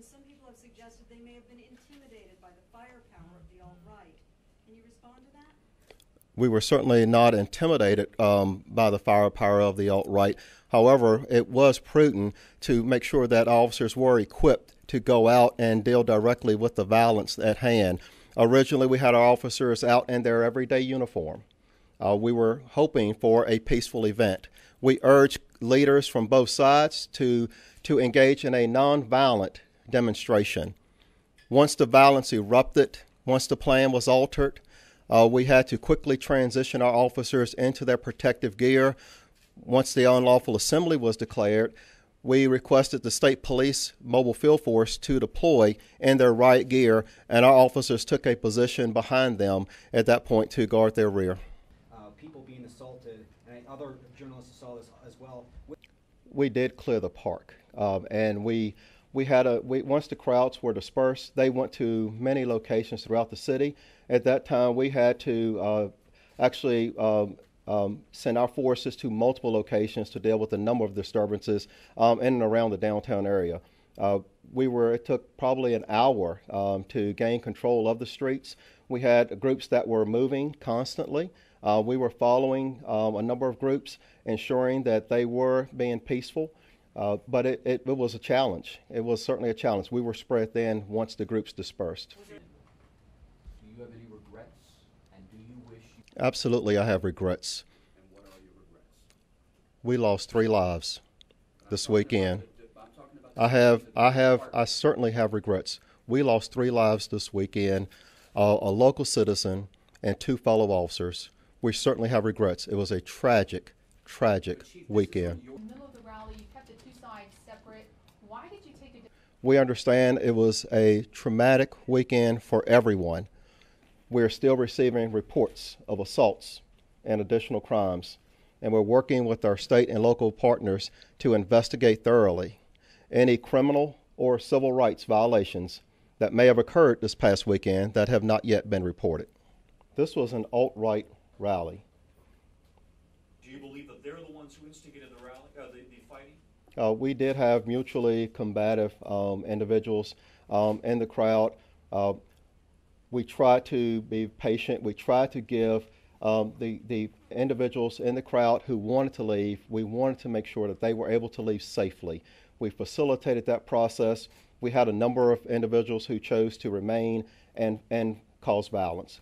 and some people have suggested they may have been intimidated by the firepower of the alt-right. Can you respond to that? We were certainly not intimidated by the firepower of the alt-right. However, it was prudent to make sure that officers were equipped to go out and deal directly with the violence at hand. Originally, we had our officers out in their everyday uniform. We were hoping for a peaceful event. We urged leaders from both sides to engage in a nonviolent demonstration. Once the violence erupted, once the plan was altered, we had to quickly transition our officers into their protective gear. Once the unlawful assembly was declared, we requested the state police mobile field force to deploy in their riot gear, and our officers took a position behind them at that point to guard their rear. People being assaulted and other journalists assaulted as well. We did clear the park, and once the crowds were dispersed, they went to many locations throughout the city. At that time, we had to send our forces to multiple locations to deal with a number of disturbances in and around the downtown area. It took probably an hour to gain control of the streets. We had groups that were moving constantly. We were following a number of groups, ensuring that they were being peaceful. But it was a challenge. It was certainly a challenge. We were spread thin once the groups dispersed. Do you have any regrets? And do you wish you... Absolutely, I have regrets. And what are your regrets? We lost 3 lives this weekend. I certainly have regrets. We lost 3 lives this weekend, a local citizen and 2 fellow officers. We certainly have regrets. It was a tragic weekend. In the middle of the rally, you kept the 2 sides separate. Why did you take a... We understand it was a traumatic weekend for everyone. We're still receiving reports of assaults and additional crimes, and we're working with our state and local partners to investigate thoroughly any criminal or civil rights violations that may have occurred this past weekend that have not yet been reported. This was an alt-right rally. Do you believe that they're the ones who instigated the rally, the fighting? We did have mutually combative individuals in the crowd. We tried to be patient. We tried to give the individuals in the crowd who wanted to leave, we wanted to make sure that they were able to leave safely. We facilitated that process. We had a number of individuals who chose to remain and cause violence.